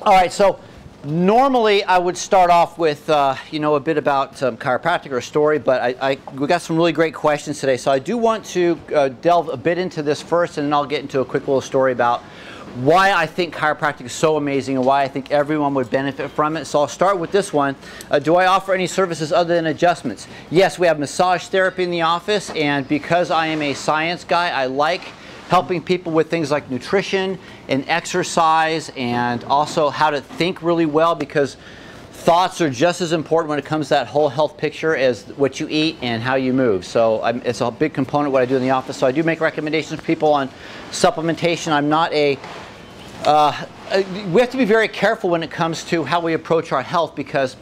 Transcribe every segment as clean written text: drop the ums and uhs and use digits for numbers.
All right, so normally I would start off with you know, a bit about chiropractic or a story, but we got some really great questions today, so I do want to delve a bit into this first, and then I'll get into a quick little story about why I think chiropractic is so amazing and why I think everyone would benefit from it. So I'll start with this one. Do I offer any services other than adjustments? Yes, we have massage therapy in the office, and because I am a science guy, I like helping people with things like nutrition and exercise, and also how to think really well, because thoughts are just as important when it comes to that whole health picture as what you eat and how you move. So it's a big component of what I do in the office. So I do make recommendations for people on supplementation. I'm not a we have to be very careful when it comes to how we approach our health, because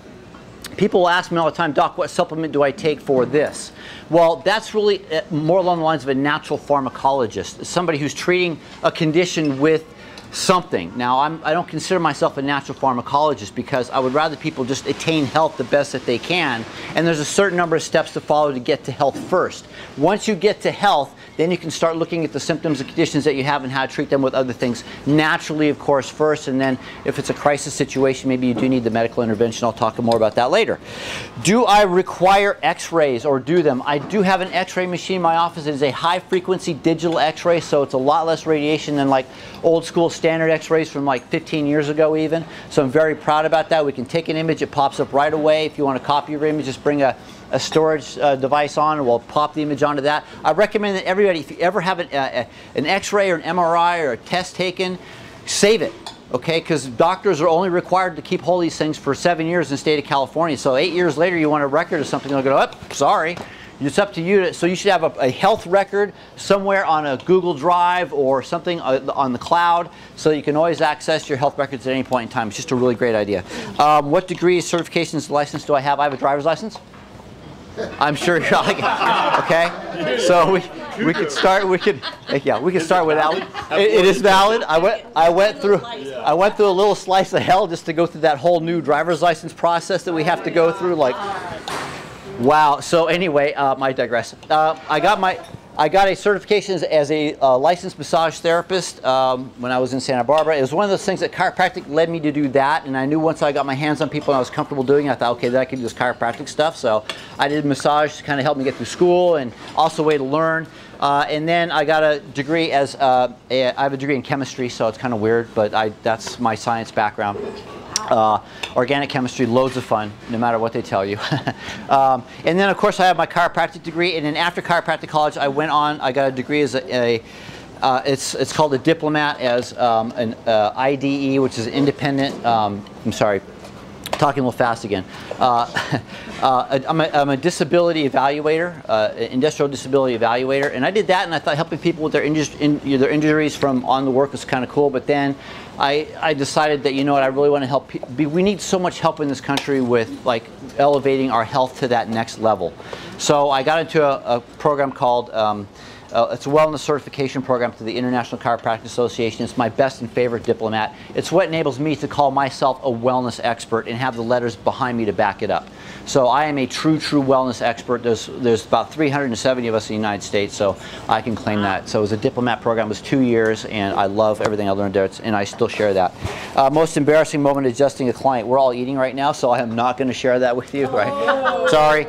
people will ask me all the time, Doc, what supplement do I take for this? Well, that's really more along the lines of a natural pharmacologist, somebody who's treating a condition with something. Now, I don't consider myself a natural pharmacologist, because I would rather people just attain health the best that they can, and there's a certain number of steps to follow to get to health first. Once you get to health, then you can start looking at the symptoms and conditions that you have and how to treat them with other things naturally, of course, first, and then if it's a crisis situation, maybe you do need the medical intervention. I'll talk more about that later. Do I require x-rays or do them? I do have an x-ray machine in my office. It is a high-frequency digital x-ray, so it's a lot less radiation than like old school standard x-rays from like 15 years ago even. So I'm very proud about that. We can take an image, it pops up right away. If you want to copy your image, just bring a storage device on, and we'll pop the image onto that. I recommend that everybody, if you ever have an x-ray or an MRI or a test taken, save it, okay? Because doctors are only required to keep hold of these things for 7 years in the state of California. So 8 years later, you want a record of something, they'll go, oh, sorry. It's up to you. So you should have a health record somewhere on a Google Drive or something on the cloud, so you can always access your health records at any point in time. It's just a really great idea. What degrees, certifications, license do I have? I have a driver's license. I'm sure you're like, okay. So we could start. We could start with that one. It is valid. I went through a little slice of hell just to go through that whole new driver's license process that we have to go through. Like, wow. So anyway, I digress. I got a certification as a licensed massage therapist when I was in Santa Barbara. It was one of those things that chiropractic led me to do that, and I knew once I got my hands on people and I was comfortable doing it, I thought, okay, then I could do this chiropractic stuff. So I did massage to kind of help me get through school, and also a way to learn. And then I got a degree as I have a degree in chemistry, so it's kind of weird, but that's my science background. Organic chemistry, loads of fun, no matter what they tell you. And then, of course, I have my chiropractic degree, and then after chiropractic college, I got a degree as it's called a diplomat, as an IDE, which is an independent, I'm sorry, talking a little fast again. I'm a disability evaluator, industrial disability evaluator, and I did that, and I thought helping people with their injuries from on the work was kind of cool. But then I decided that, you know what, I really want to help. We need so much help in this country with like elevating our health to that next level. So I got into a program called it's a wellness certification program through the International Chiropractic Association. It's my best and favorite diplomat. It's what enables me to call myself a wellness expert and have the letters behind me to back it up. So I am a true wellness expert. There's about 370 of us in the United States, so I can claim that. So it was a diplomat program. It was 2 years, and I love everything I learned there, and I still share that. Most embarrassing moment adjusting a client. We're all eating right now, so I am not going to share that with you. Right? Sorry.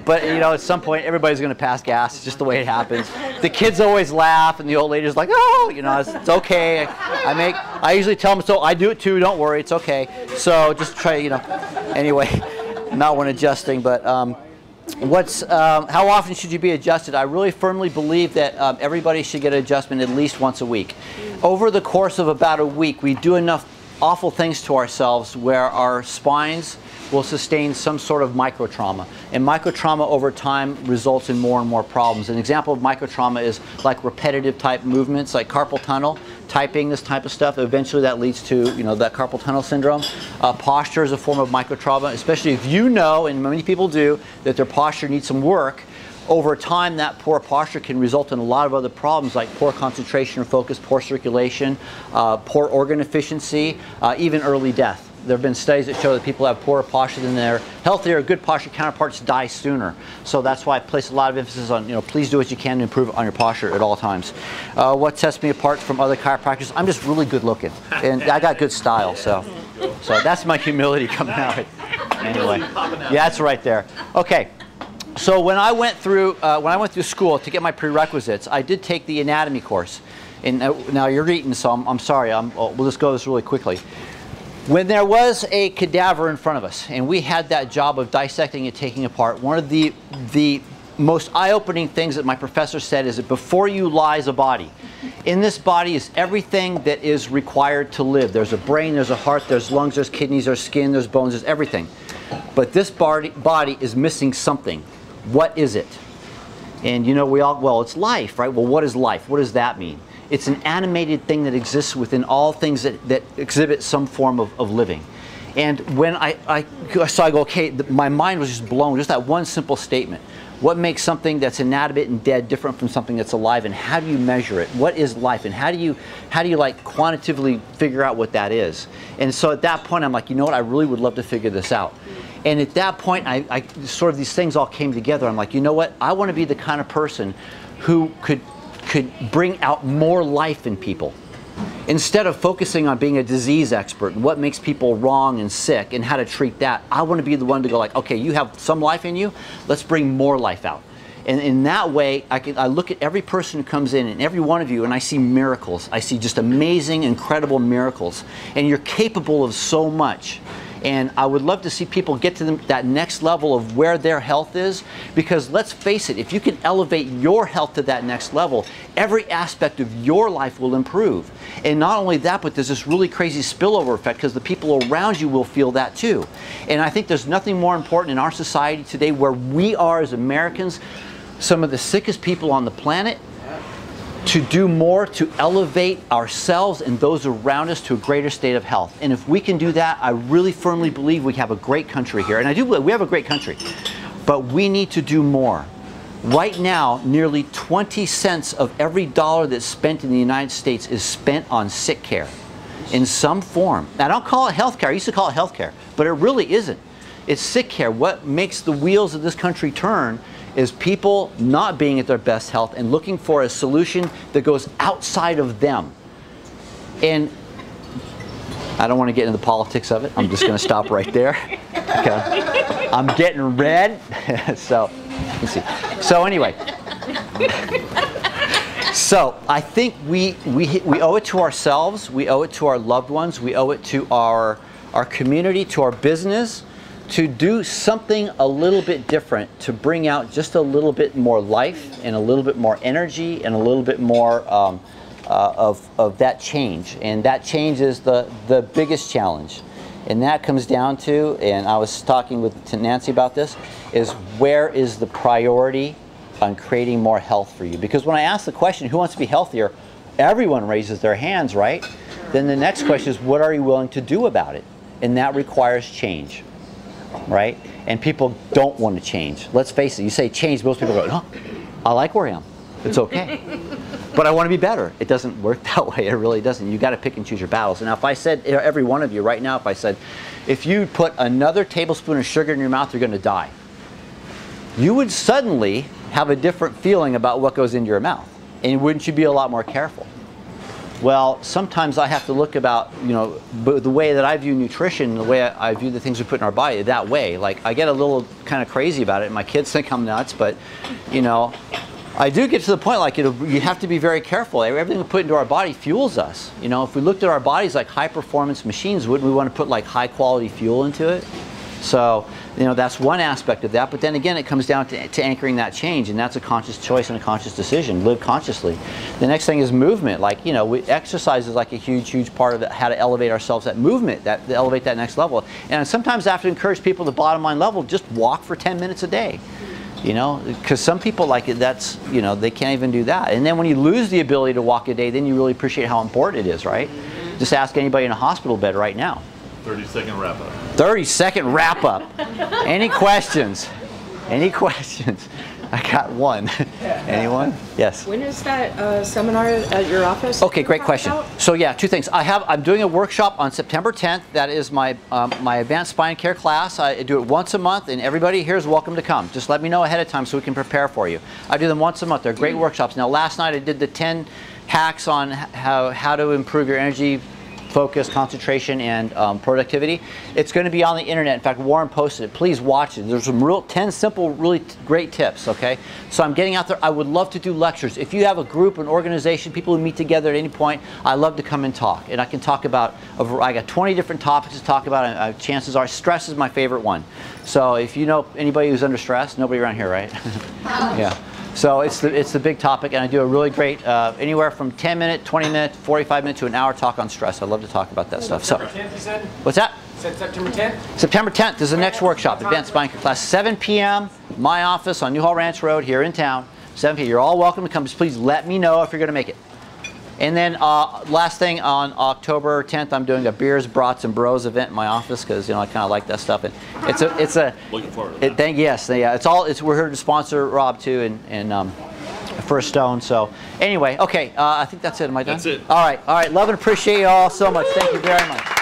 But you know, at some point, everybody's going to pass gas. It's just the way it happens. The kids always laugh, and the old lady's like, "Oh, you know, it's okay." I usually tell them, "So I do it too. Don't worry, it's okay." So just try, you know. Anyway, not when adjusting, but how often should you be adjusted? I really firmly believe that everybody should get an adjustment at least once a week. Over the course of about a week, we do enough awful things to ourselves where our spines will sustain some sort of microtrauma. And microtrauma over time results in more and more problems. An example of microtrauma is like repetitive type movements, like carpal tunnel, typing, this type of stuff. Eventually that leads to, you know, that carpal tunnel syndrome. Posture is a form of microtrauma, especially if you know, and many people do, that their posture needs some work. Over time, that poor posture can result in a lot of other problems like poor concentration or focus, poor circulation, poor organ efficiency, even early death. there have been studies that show that people who have poorer posture than their healthier, good posture counterparts die sooner. So that's why I place a lot of emphasis on, please do what you can to improve on your posture at all times. What sets me apart from other chiropractors? I'm just really good looking, and I got good style. So that's my humility coming out. Anyway, yeah, it's right there. Okay. So when I went through school to get my prerequisites, I did take the anatomy course. And now you're eating, so I'm sorry. We'll just go this really quickly. When there was a cadaver in front of us, and we had that job of dissecting and taking apart, one of the most eye-opening things that my professor said is that before you lies a body. In this body is everything that is required to live. There's a brain, there's a heart, there's lungs, there's kidneys, there's skin, there's bones, there's everything. But this body is missing something. What is it? And well, it's life, right? Well, what is life? What does that mean? It's an animated thing that exists within all things that exhibit some form of living. And when I go, okay, my mind was just blown, just that one simple statement. What makes something that's inanimate and dead different from something that's alive, and how do you measure it? What is life, and how do you like quantitatively figure out what that is? And so at that point I'm like, you know what, I really would love to figure this out. And at that point I sort of, these things all came together. I'm like, you know what, I want to be the kind of person who could bring out more life in people. Instead of focusing on being a disease expert and what makes people wrong and sick and how to treat that, I want to be the one to go like, okay, you have some life in you, let's bring more life out. And in that way, I look at every person who comes in, and every one of you, and I see miracles. I see just amazing, incredible miracles. And you're capable of so much. And I would love to see people get to that next level of where their health is, because let's face it, if you can elevate your health to that next level, every aspect of your life will improve. And not only that, but there's this really crazy spillover effect, because the people around you will feel that too. And I think there's nothing more important in our society today, where we are as Americans some of the sickest people on the planet, to do more to elevate ourselves and those around us to a greater state of health. And if we can do that, I really firmly believe we have a great country here. And I do believe we have a great country, but we need to do more. Right now, nearly 20 cents of every dollar that's spent in the United States is spent on sick care in some form. Now, I don't call it health care. I used to call it health care, but it really isn't. It's sick care. What makes the wheels of this country turn is people not being at their best health and looking for a solution that goes outside of them. And I don't want to get into the politics of it. I'm just going to stop right there. Okay. I'm getting red. So, let's see. So anyway. So I think we owe it to ourselves. We owe it to our loved ones. We owe it to our community, to our business, to do something a little bit different, to bring out just a little bit more life and a little bit more energy and a little bit more of that change. And that change is the biggest challenge. And that comes down to, and I was talking to Nancy about this, is where is the priority on creating more health for you? Because when I ask the question, who wants to be healthier, everyone raises their hands, right? Then the next question is, what are you willing to do about it? And that requires change. Right? And people don't want to change. Let's face it, you say change, most people go, no, I like where I am. It's okay. But I want to be better. It doesn't work that way. It really doesn't. You got to pick and choose your battles. And now if I said, every one of you right now, if I said, if you put another tablespoon of sugar in your mouth, you're going to die, you would suddenly have a different feeling about what goes into your mouth. And wouldn't you be a lot more careful? Well, sometimes I have to look about, the way that I view nutrition, the way I view the things we put in our body, that way. Like, I get a little kind of crazy about it, and my kids think I'm nuts, but, I do get to the point, like, you have to be very careful. Everything we put into our body fuels us. If we looked at our bodies like high-performance machines, wouldn't we want to put, like, high-quality fuel into it? So, that's one aspect of that. But then again, it comes down to anchoring that change, and that's a conscious choice and a conscious decision. Live consciously. The next thing is movement. Like, exercise is like a huge, huge part of how to elevate ourselves. That movement, to elevate that next level. And sometimes I have to encourage people at the bottom line level, just walk for 10 minutes a day. Because some people, like, that's, they can't even do that. And then when you lose the ability to walk a day, then you really appreciate how important it is, right? Just ask anybody in a hospital bed right now. 30-second wrap up. 30-second wrap up. Any questions? Any questions? I got one. Anyone? Yes. When is that seminar at your office? Okay, great question. So yeah, two things. I'm doing a workshop on September 10th. That is my my advanced spine care class. I do it once a month, and everybody here is welcome to come. Just let me know ahead of time so we can prepare for you. I do them once a month. They're great workshops. Now, last night I did the 10 hacks on how to improve your energy, focus, concentration, and productivity. It's going to be on the internet. In fact, Warren posted it. Please watch it. There's some 10 simple, really great tips, okay? So I'm getting out there. I would love to do lectures. If you have a group, an organization, people who meet together at any point, I love to come and talk. And I can talk about, I got 20 different topics to talk about. Chances are stress is my favorite one. So if you know anybody who's under stress, nobody around here, right? Yeah. So it's the big topic, and I do a really great, anywhere from 10 minute, 20 minute, 45 minute to an hour talk on stress. I love to talk about that stuff. So, September 10th, you said? What's that? You said September 10th? September 10th is the next workshop, Advanced Spine Care class, 7 p.m. My office on New Hall Ranch Road here in town. 7 p.m. You're all welcome to come. Just please let me know if you're going to make it. And then last thing, on October 10th, I'm doing a beers, brats, and bros event in my office because I kind of like that stuff. And it's a looking forward to that. Yes, yeah. We're here to sponsor Rob too and First Stone. So anyway, okay, I think that's it. Am I done? That's it. All right. Love and appreciate you all so much. Thank you very much.